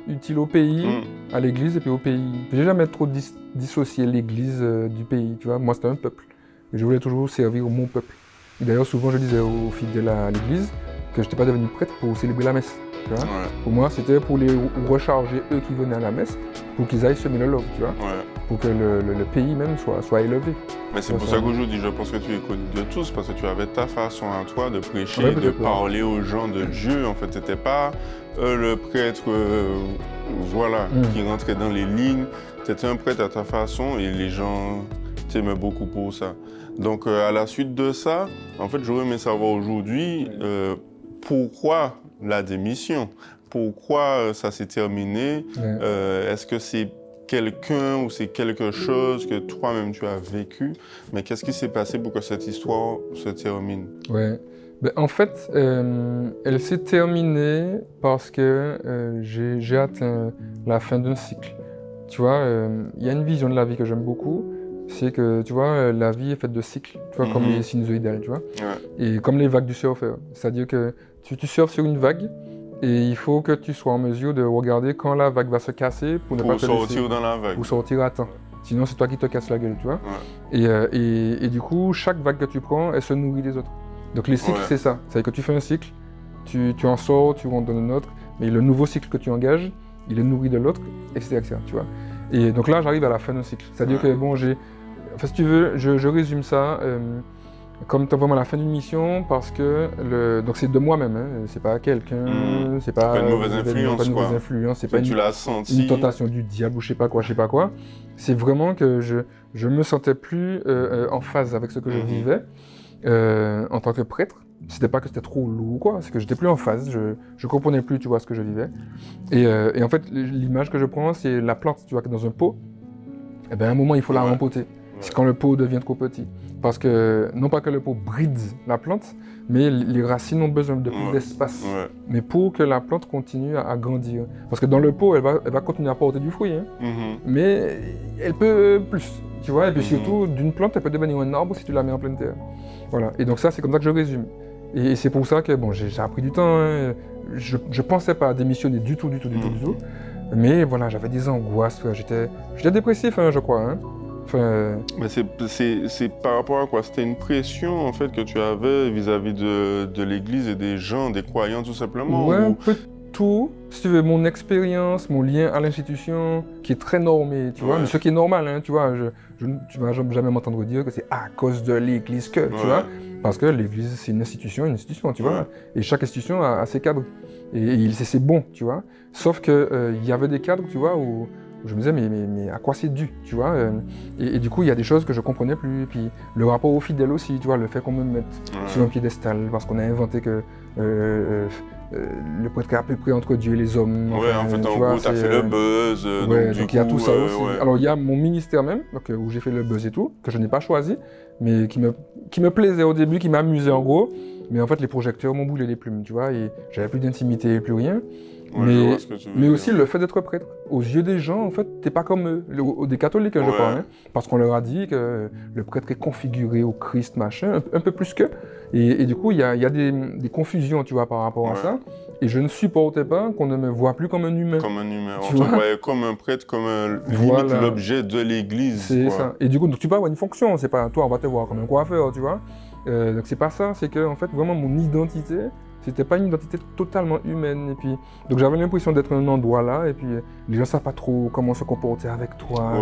utile au pays, à l'église et puis au pays. J'ai jamais trop dissocié l'église du pays, tu vois. Moi, c'était un peuple. Et je voulais toujours servir mon peuple. Et d'ailleurs, souvent, je disais aux fidèles à l'église que je n'étais pas devenu prêtre pour célébrer la messe. Tu vois. Pour moi, c'était pour les recharger, eux qui venaient à la messe, pour qu'ils aillent semer le love, tu vois. Pour que le pays même soit élevé. Mais c'est pour ça qu'aujourd'hui, je pense que tu es connu de tous, parce que tu avais ta façon à toi de prêcher, de parler aux gens de Dieu. En fait, tu n'étais pas le prêtre qui rentrait dans les lignes. Tu étais un prêtre à ta façon et les gens t'aimaient beaucoup pour ça. Donc, à la suite de ça, en fait, j'aurais aimé savoir aujourd'hui pourquoi la démission, pourquoi ça s'est terminé. Est-ce que c'est quelqu'un ou c'est quelque chose que toi-même tu as vécu, mais qu'est-ce qui s'est passé pour que cette histoire se termine? En fait, elle s'est terminée parce que j'ai atteint la fin d'un cycle. Tu vois, il y a une vision de la vie que j'aime beaucoup, c'est que, tu vois, la vie est faite de cycles, tu vois, comme les sinusoïdales, tu vois. Ouais. Et comme les vagues du surfeur. C'est-à-dire que tu surfes sur une vague et il faut que tu sois en mesure de regarder quand la vague va se casser pour ne pas te sortir laisser, dans la vague. pour sortir à temps. Sinon, c'est toi qui te casses la gueule, tu vois. Ouais. Et du coup, chaque vague que tu prends, elle se nourrit des autres. Donc les cycles, c'est ça. C'est-à-dire que tu fais un cycle, tu en sors, tu rentres dans un autre, mais le nouveau cycle que tu engages, il est nourri de l'autre, etc., etc., tu vois. Et donc là, j'arrive à la fin d'un cycle. C'est-à-dire que, bon, enfin, si tu veux, je résume ça comme étant vraiment la fin d'une mission, parce que, donc c'est de moi-même, hein, c'est pas quelqu'un, c'est pas une mauvaise influence, pas une mauvaise influence, c'est pas tu l'as senti. une tentation du diable ou je sais pas quoi. C'est vraiment que je me sentais plus en phase avec ce que je vivais en tant que prêtre. C'était pas que c'était trop lourd ou quoi, c'est que j'étais plus en phase, je comprenais plus, tu vois, ce que je vivais. Et en fait, l'image que je prends, c'est la plante, tu vois, dans un pot, et ben à un moment, il faut la rempoter. C'est quand le pot devient trop petit. Parce que, non pas que le pot bride la plante, mais les racines ont besoin de plus d'espace. Mais pour que la plante continue à grandir. Parce que dans le pot, elle va continuer à porter du fruit, hein. Mais elle peut plus, tu vois. Et puis surtout, d'une plante, elle peut devenir un arbre si tu la mets en pleine terre. Voilà. Et donc ça, c'est comme ça que je résume. Et c'est pour ça que, bon, j'ai appris du temps, hein. Je pensais pas démissionner du tout. Mais voilà, j'avais des angoisses, j'étais dépressif, hein, je crois, hein. Enfin, mais c'est par rapport à quoi? C'était une pression en fait que tu avais vis-à-vis de l'église et des gens, des croyants tout simplement? Ouais, un peu tout. Si tu veux, mon expérience, mon lien à l'institution, qui est très normé, tu vois, mais ce qui est normal, hein, tu vois, tu vas jamais m'entendre dire que c'est à cause de l'église que, tu vois, parce que l'église c'est une institution, tu vois, et chaque institution a ses cadres, et c'est bon, tu vois, sauf que il y avait des cadres, tu vois, où je me disais, mais à quoi c'est dû, tu vois, et du coup, il y a des choses que je comprenais plus, et puis le rapport aux fidèles aussi, tu vois, le fait qu'on me mette sur un piédestal, parce qu'on a inventé que le prêtre est à peu près entre Dieu et les hommes. Enfin, en fait, en gros, t'as fait le buzz, donc il y a tout ça aussi. Alors, il y a mon ministère même, donc, où j'ai fait le buzz et tout, que je n'ai pas choisi, mais qui me plaisait au début, qui m'amusait en gros, mais en fait, les projecteurs m'ont boulé les plumes, tu vois, et j'avais plus d'intimité, plus rien. Mais aussi le fait d'être prêtre. Aux yeux des gens, en fait, t'es pas comme eux, des catholiques, je parle, hein, parce qu'on leur a dit que le prêtre est configuré au Christ, machin, un peu plus que. Et du coup, il y a des confusions, tu vois, par rapport à ça. Et je ne supportais pas qu'on ne me voit plus comme un humain. Comme un humain. On te voyait comme un prêtre, comme limite l'objet de l'église. C'est ça. Et du coup, donc, tu peux avoir une fonction, c'est pas toi, on va te voir comme un coiffeur, tu vois. Donc c'est pas ça, c'est que en fait, vraiment, mon identité, c'était pas une identité totalement humaine. Et puis, donc j'avais l'impression d'être un endroit là, et puis les gens savent pas trop comment se comporter avec toi.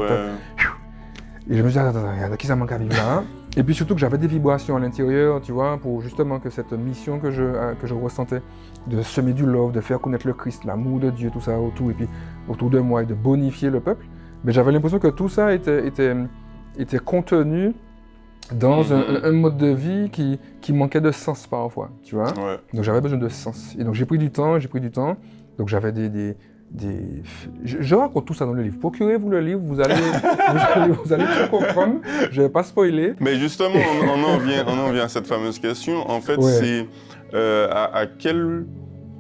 Et je me dis, attends, regarde, qui ça manque à vivre là? Et puis surtout que j'avais des vibrations à l'intérieur, tu vois, pour justement que cette mission que je ressentais, de semer du love, de faire connaître le Christ, l'amour de Dieu, tout ça autour, et puis autour de moi, et de bonifier le peuple, mais j'avais l'impression que tout ça était contenu dans un mode de vie qui manquait de sens parfois, tu vois. Donc j'avais besoin de sens. Et donc j'ai pris du temps. Donc j'avais je raconte tout ça dans le livre. Procurez-vous le livre, vous allez tout comprendre. Je vais pas spoiler. Mais justement, on en vient à cette fameuse question. En fait, c'est à quel...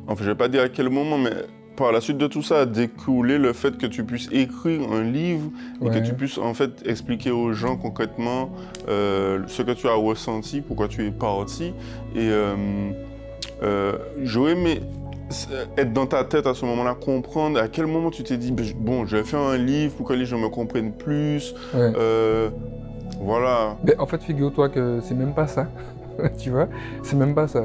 Enfin, je vais pas dire à quel moment, mais par la suite de tout ça a découlé le fait que tu puisses écrire un livre et que tu puisses en fait expliquer aux gens concrètement ce que tu as ressenti, pourquoi tu es parti. Et j'aurais aimé être dans ta tête à ce moment-là, comprendre à quel moment tu t'es dit bon, je vais faire un livre pour que les gens me comprennent plus. Voilà. Mais en fait, figure-toi que c'est même pas ça. Tu vois, c'est même pas ça.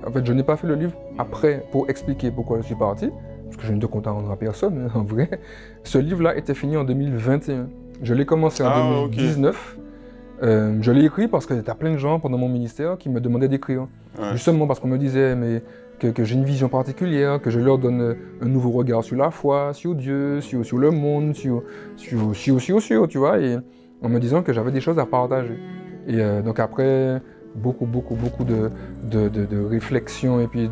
En fait, je n'ai pas fait le livre après pour expliquer pourquoi je suis parti, parce que je ne te compte à rendre à personne, en vrai. Ce livre-là était fini en 2021. Je l'ai commencé en 2019. Je l'ai écrit parce qu'il y a plein de gens pendant mon ministère qui me demandaient d'écrire. Justement parce qu'on me disait que j'ai une vision particulière, que je leur donne un nouveau regard sur la foi, sur Dieu, sur le monde, sur, tu vois, et en me disant que j'avais des choses à partager. Et donc après beaucoup de réflexion et puis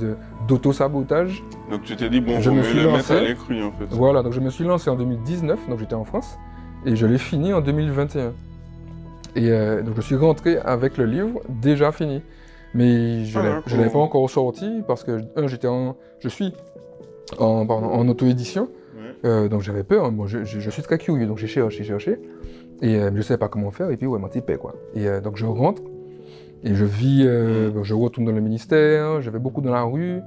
d'auto-sabotage. Donc tu t'es dit, bon, je me suis lancé à l'écrit en fait. Voilà, donc je me suis lancé en 2019, donc j'étais en France, et je l'ai fini en 2021. Et donc je suis rentré avec le livre déjà fini. Mais je ne l'avais pas encore sorti parce que, je suis en auto-édition, donc j'avais peur. Moi, je suis très curieux, donc j'ai cherché. Et je ne savais pas comment faire, et puis ouais, m'a tipé, quoi. Et donc je rentre, et je vis, je retourne dans le ministère, je vais beaucoup dans la rue,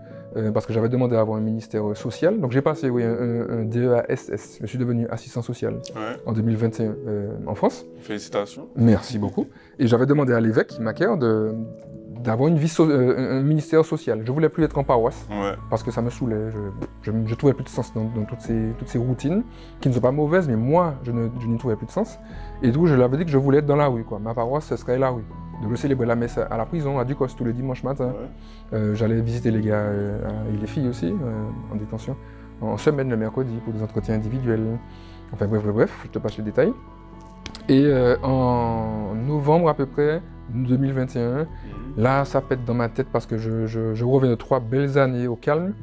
parce que j'avais demandé à avoir un ministère social. Donc j'ai passé un DEASS, je suis devenu assistant social en 2021 en France. Félicitations. Merci beaucoup. Et j'avais demandé à l'évêque Macaire d'avoir un ministère social. Je voulais plus être en paroisse, parce que ça me saoulait. Je trouvais plus de sens dans toutes ces routines, qui ne sont pas mauvaises, mais moi, je n'y trouvais plus de sens. Et donc, je lui avais dit que je voulais être dans la rue, quoi. Ma paroisse, ce serait la rue. Donc, je célébrais la messe à la prison, à Ducos, tous les dimanches matin. J'allais visiter les gars et les filles aussi, en détention, en semaine, le mercredi, pour des entretiens individuels. Enfin, bref, je te passe les détails. Et en novembre, à peu près, 2021, là, ça pète dans ma tête parce que je reviens de 3 belles années au calme.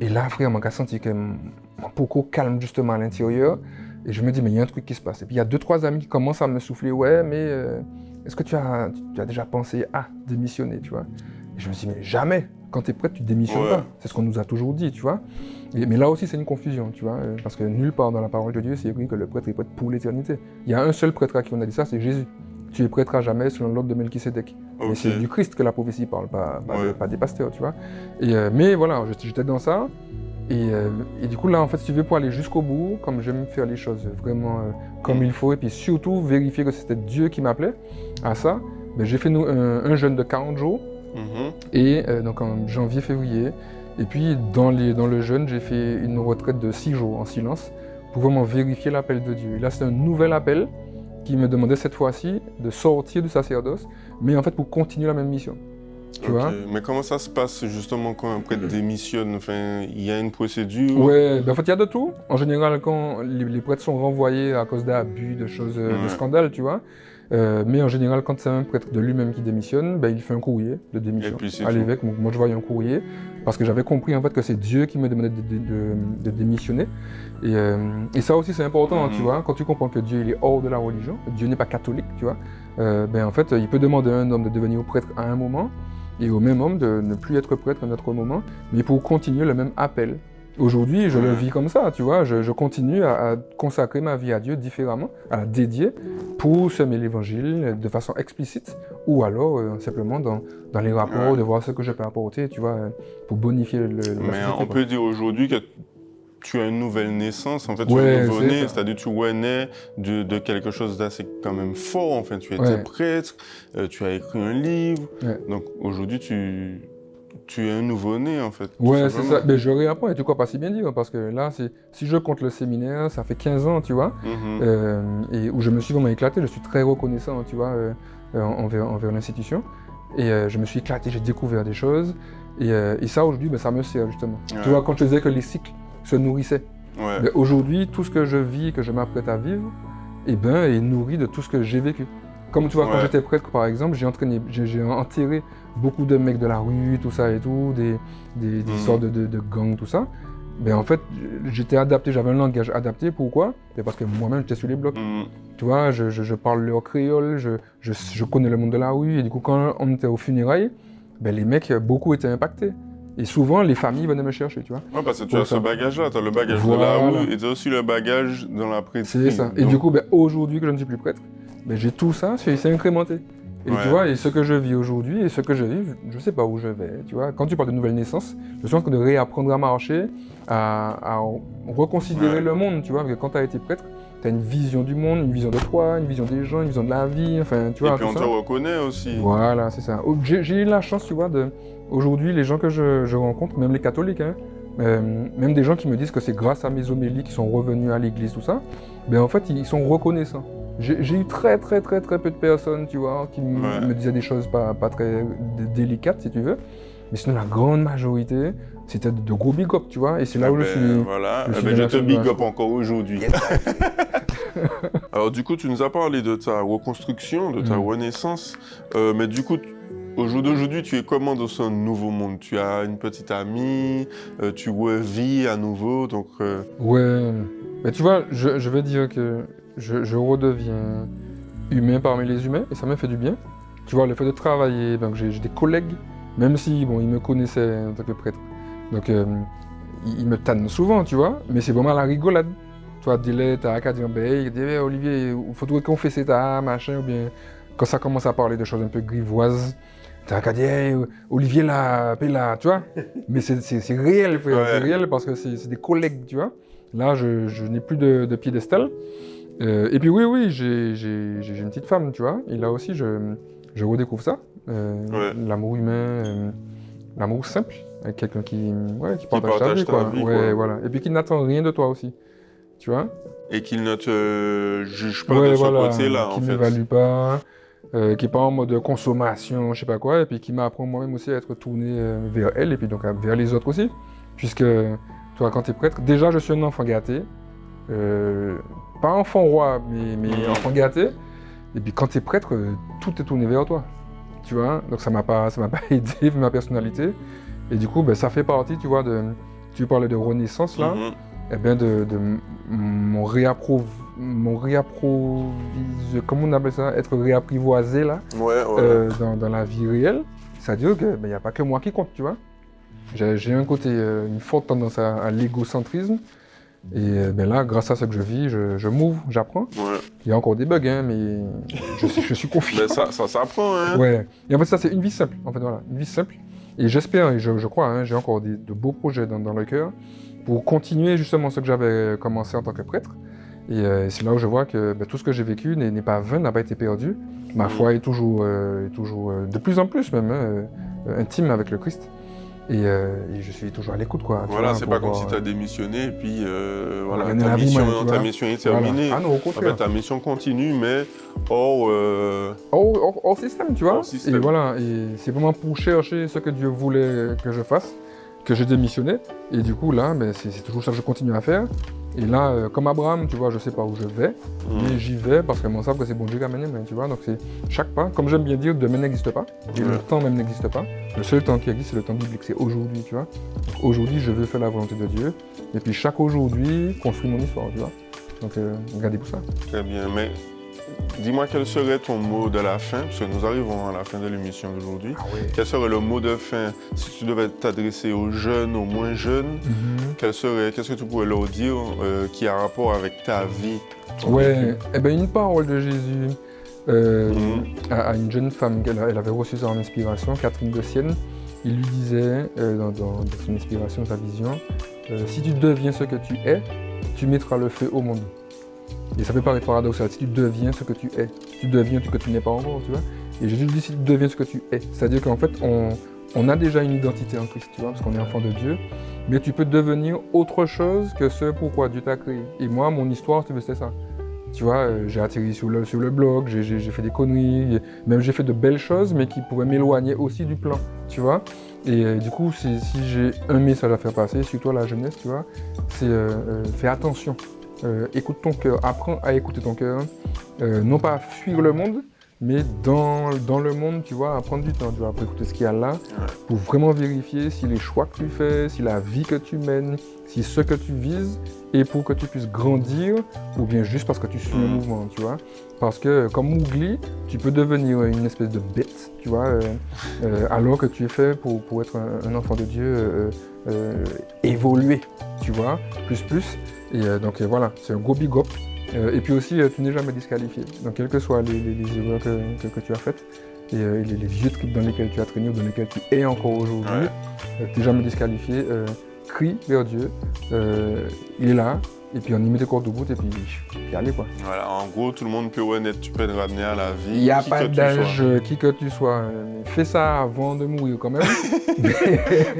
Et là, frère, j'ai senti que mon poco calme justement à l'intérieur. Et je me dis, mais il y a un truc qui se passe. Et puis il y a 2-3 amis qui commencent à me souffler, ouais, mais est-ce que tu as déjà pensé à démissionner, tu vois? Et je me dis, mais jamais. Quand tu es prêtre, tu démissionnes pas. C'est ce qu'on nous a toujours dit, tu vois. Mais là aussi, c'est une confusion, tu vois. Parce que nulle part dans la parole de Dieu, c'est écrit que le prêtre est prêtre pour l'éternité. Il y a un seul prêtre à qui on a dit ça, c'est Jésus. Tu es prêtre à jamais selon l'ordre de Melchisédek. Okay. Et c'est du Christ que la prophétie parle, pas des pasteurs, tu vois. Mais voilà, j'étais dans ça. Et du coup, là, en fait, si tu veux, pour aller jusqu'au bout, comme j'aime faire les choses vraiment comme il faut, et puis surtout vérifier que c'était Dieu qui m'appelait à ça, ben, j'ai fait un jeûne de 40 jours, et donc en janvier-février. Et puis, dans le jeûne, j'ai fait une retraite de 6 jours en silence pour vraiment vérifier l'appel de Dieu. Et là, c'est un nouvel appel qui me demandait cette fois-ci de sortir du sacerdoce, mais en fait pour continuer la même mission. Tu vois? Mais comment ça se passe justement quand un prêtre démissionne? Enfin, il y a une procédure? Ouais, ben en fait il y a de tout. En général, quand les prêtres sont renvoyés à cause d'abus, de choses, de scandales, tu vois. Mais en général, quand c'est un prêtre de lui-même qui démissionne, ben, il fait un courrier de démission à l'évêque. Donc, moi, je voyais un courrier parce que j'avais compris en fait que c'est Dieu qui me demandait de démissionner. Et ça aussi, c'est important, tu vois. Quand tu comprends que Dieu il est hors de la religion, Dieu n'est pas catholique, tu vois. Ben en fait, il peut demander à un homme de devenir prêtre à un moment et au même homme de ne plus être prêtre à un autre moment, mais pour continuer le même appel. Aujourd'hui, je le vis comme ça, tu vois, je continue à consacrer ma vie à Dieu différemment, à la dédier pour semer l'évangile de façon explicite ou alors simplement dans les rapports, de voir ce que je peux apporter, tu vois, pour bonifier le Mais on peut dire aujourd'hui que tu as une nouvelle naissance, en fait, tu es nouveau-né, c'est-à-dire tu es né de quelque chose d'assez quand même fort, enfin, tu étais prêtre, tu as écrit un livre, donc aujourd'hui tu es un nouveau-né, en fait. Ouais, c'est ça. Mais je réapprends, et tu crois pas si bien dire, parce que là, si je compte le séminaire, ça fait 15 ans, tu vois, et où je me suis vraiment éclaté, je suis très reconnaissant, tu vois, envers l'institution. Et je me suis éclaté, j'ai découvert des choses, et ça, aujourd'hui, ben, ça me sert, justement. Tu vois, quand je disais que les cycles se nourrissaient, ben, aujourd'hui, tout ce que je vis, que je m'apprête à vivre, eh ben, est nourri de tout ce que j'ai vécu. Comme tu vois, quand j'étais prêtre, par exemple, j'ai enterré beaucoup de mecs de la rue, tout ça et tout, des sortes de gangs, tout ça. Ben en fait, j'étais adapté, j'avais un langage adapté. Pourquoi? Parce que moi-même, j'étais sur les blocs. Tu vois, je parle leur créole, je connais le monde de la rue. Et du coup, quand on était aux funérailles, ben les mecs, beaucoup étaient impactés. Et souvent, les familles venaient me chercher, tu vois. Ouais, parce que tu as ce bagage-là, tu as le bagage de la rue et tu as aussi le bagage dans la prêtrise. C'est ça. Et du coup, ben, aujourd'hui que je ne suis plus prêtre, ben, j'ai tout ça, c'est incrémenté. Et tu vois, et ce que je vis aujourd'hui et ce que je vis, je sais pas où je vais, tu vois. Quand tu parles de nouvelle naissance, je suis en train de réapprendre à marcher, à reconsidérer le monde, tu vois. Parce que quand tu as été prêtre, tu as une vision du monde, une vision de toi, une vision des gens, une vision de la vie, enfin, tu vois. Et puis on te reconnaît aussi. Voilà, c'est ça. J'ai eu la chance, tu vois, aujourd'hui, les gens que je rencontre, même les catholiques, hein, même des gens qui me disent que c'est grâce à mes homélies qu'ils sont revenus à l'église, tout ça, ben en fait, ils sont reconnaissants. J'ai eu très peu de personnes, tu vois, qui me disaient des choses pas très délicates, si tu veux. Mais sinon, la grande majorité, c'était de gros big up, tu vois. Et c'est là où je suis... Voilà, je te big up encore aujourd'hui. Alors du coup, tu nous as parlé de ta reconstruction, de ta renaissance. Mais du coup, au jour d'aujourd'hui, tu es comment dans ce nouveau monde? Tu as une petite amie, tu revis à nouveau, donc... Ouais, mais tu vois, je veux dire que je redeviens humain parmi les humains, et ça me fait du bien. Tu vois, le fait de travailler, donc j'ai des collègues, même si, bon, ils me connaissaient en tant que prêtre. Donc, ils me tannent souvent, tu vois, mais c'est vraiment la rigolade. toi, délai, t'as qu'à dire, ben, il dit, eh, Olivier, il faudrait confesser ta machin, ou bien quand ça commence à parler de choses un peu grivoises, t'as qu'à dire, hey, Olivier là, tu vois. Mais c'est réel, frère, c'est réel parce que c'est des collègues, tu vois. Là, je n'ai plus de piédestal. Et puis oui, j'ai une petite femme, tu vois. Et là aussi, je redécouvre ça. L'amour humain, l'amour simple, avec quelqu'un qui partage ta vie, quoi. Voilà. Et puis qui n'attend rien de toi aussi, tu vois. Et qu'il ne te juge pas de ce côté-là, en fait. Qui ne m'évalue pas, qui n'est pas en mode consommation, je sais pas quoi, et puis qui m'apprend moi-même aussi à être tourné vers elle, et puis donc vers les autres aussi. Puisque, toi, quand tu es prêtre, déjà, je suis un enfant gâté. Pas enfant roi, mais enfant gâté. Et puis quand tu es prêtre, tout est tourné vers toi. Tu vois, donc ça m'a pas aidé ma personnalité. Et du coup, ben, ça fait partie, tu vois, tu parlais de renaissance là, et bien de mon comment on appelle ça, être réapprivoisé là, dans la vie réelle. C'est-à-dire que ben, y a pas que moi qui compte, tu vois. J'ai un côté, une forte tendance à l'égocentrisme. Et ben là, grâce à ce que je vis, je m'ouvre, j'apprends. Il y a encore des bugs, hein, mais je suis confiant. Mais ça s'apprend, hein. Ouais. Et en fait, ça, c'est une vie simple. En fait, voilà, une vie simple. Et j'espère, et je crois, hein, j'ai encore de beaux projets dans le cœur pour continuer justement ce que j'avais commencé en tant que prêtre. Et c'est là où je vois que ben, tout ce que j'ai vécu n'est pas vain, n'a pas été perdu. Ma foi est toujours de plus en plus même intime avec le Christ. Et je suis toujours à l'écoute, quoi. Voilà, c'est pas comme si tu as démissionné et puis voilà, ta mission est terminée. Voilà. Ah non, au contraire. En fait, ta mission continue, mais hors système, tu vois. Et voilà, et c'est vraiment pour chercher ce que Dieu voulait que je fasse, que j'ai démissionné. Et du coup, là, ben, c'est toujours ça que je continue à faire. Et là, comme Abraham, tu vois, je sais pas où je vais, mais j'y vais parce que moi, je sais que c'est bon Dieu qui a mené, tu vois. Donc c'est chaque pas, comme j'aime bien dire, demain n'existe pas, et le temps même n'existe pas. Le seul temps qui existe, c'est le temps biblique, c'est aujourd'hui, tu vois. Aujourd'hui, je veux faire la volonté de Dieu, et puis chaque aujourd'hui construit mon histoire, tu vois. Donc regardez pour ça. Très bien, mais dis-moi quel serait ton mot de la fin, parce que nous arrivons à la fin de l'émission d'aujourd'hui. Quel serait le mot de fin si tu devais t'adresser aux jeunes, aux moins jeunes? Qu'est-ce que tu pourrais leur dire qui a rapport avec ta vie? Eh ben une parole de Jésus à une jeune femme, elle avait reçu ça en inspiration, Catherine de Sienne. Il lui disait, dans son inspiration, sa vision, si tu deviens ce que tu es, tu mettras le feu au monde. Et ça peut paraître paradoxal, si tu deviens ce que tu es, tu deviens ce que tu n'es pas encore, tu vois. Et Jésus dit si tu deviens ce que tu es, c'est-à-dire qu'en fait, on a déjà une identité en Christ, tu vois, parce qu'on est enfant de Dieu, mais tu peux devenir autre chose que ce pourquoi Dieu t'a créé. Et moi, mon histoire, tu veux, c'était ça. Tu vois, j'ai atterri sur le blog, j'ai fait des conneries, même j'ai fait de belles choses, mais qui pourraient m'éloigner aussi du plan, tu vois. Et du coup, si j'ai un message à faire passer, surtout à la jeunesse, tu vois, c'est fais attention. Écoute ton cœur, apprends à écouter ton cœur, non pas à fuir le monde, mais dans le monde, tu vois, à prendre du temps, tu vois, pour écouter ce qu'il y a là, pour vraiment vérifier si les choix que tu fais, si la vie que tu mènes, si ce que tu vises, et pour que tu puisses grandir, ou bien juste parce que tu suis le mouvement, tu vois. Parce que comme Mowgli, tu peux devenir une espèce de bête, tu vois, alors que tu es fait pour être un enfant de Dieu évolué, tu vois, plus. Et donc voilà, c'est un gros big up. Et puis aussi, tu n'es jamais disqualifié. Donc quelles que soient les erreurs que tu as faites, et les vieux trucs dans lesquels tu as traîné ou dans lesquels tu es encore aujourd'hui, tu n'es jamais disqualifié. Crie vers Dieu, il est là, et puis on y met tes cordes au bout, et puis allez quoi. Voilà, en gros, tout le monde peut renaître, tu peux être ramené à la vie. Il n'y a pas d'âge, qui que tu sois. Fais ça avant de mourir quand même.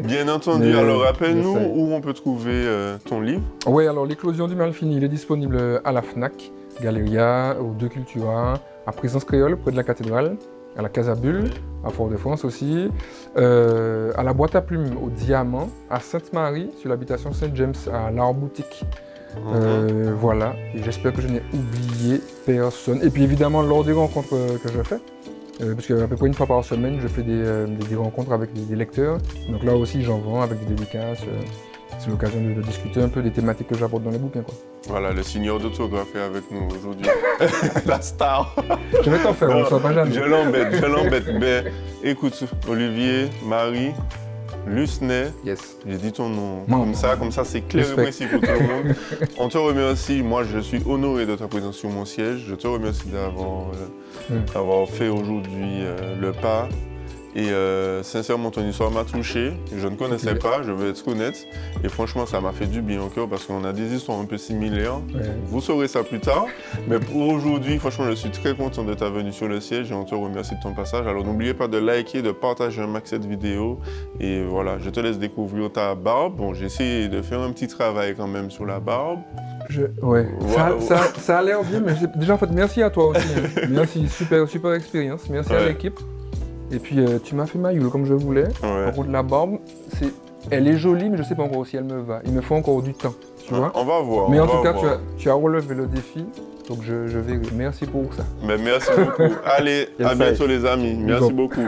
Bien entendu, alors rappelle-nous où on peut trouver ton livre. Oui, alors L'éclosion du mal fini, il est disponible à la Fnac, Galeria, aux Deux Cultura, à Présence Créole, près de la cathédrale, à la Casa Bulle, à Fort-de-France aussi, à la boîte à plumes au Diamant, à Sainte-Marie, sur l'habitation Saint-James, à l'Art-Boutique. Voilà, et j'espère que je n'ai oublié personne. Et puis évidemment, lors des rencontres que je fais, parce qu'à peu près une fois par semaine, je fais des rencontres avec des lecteurs. Donc là aussi, j'en vends avec des dédicaces. C'est l'occasion de discuter un peu des thématiques que j'aborde dans les bouquins, quoi. Voilà, le signeur d'autographe est avec nous aujourd'hui. La star. Je vais t'en faire, on ne sera pas jamais. Je l'embête. Ben, écoute, Olivier, Marie, Lusney. Yes. J'ai dit ton nom. Non. Comme ça, c'est clair et précis pour tout le monde. On te remercie. Moi, je suis honoré de ta présence sur mon siège. Je te remercie d'avoir fait aujourd'hui le pas. Et sincèrement, ton histoire m'a touché. Je ne connaissais pas, je vais être honnête. Et franchement, ça m'a fait du bien au cœur parce qu'on a des histoires un peu similaires. Ouais. Vous saurez ça plus tard. Mais pour aujourd'hui, franchement, je suis très content de ta venue sur le siège et on te remercie de ton passage. Alors n'oubliez pas de liker, de partager un max cette vidéo. Et voilà, je te laisse découvrir ta barbe. Bon, j'ai essayé de faire un petit travail quand même sur la barbe. Ouais, Wow. ça a l'air bien, mais déjà en fait, merci à toi aussi. Merci, super expérience. Merci à l'équipe. Et puis tu m'as fait ma Yule comme je voulais. Ouais. Par contre, la barbe, elle est jolie, mais je sais pas encore si elle me va. Il me faut encore du temps, tu vois. On va voir. Mais en tout cas, tu as relevé le défi, donc je vais. Merci pour ça. Mais merci beaucoup. Allez, à bientôt les amis. Merci beaucoup.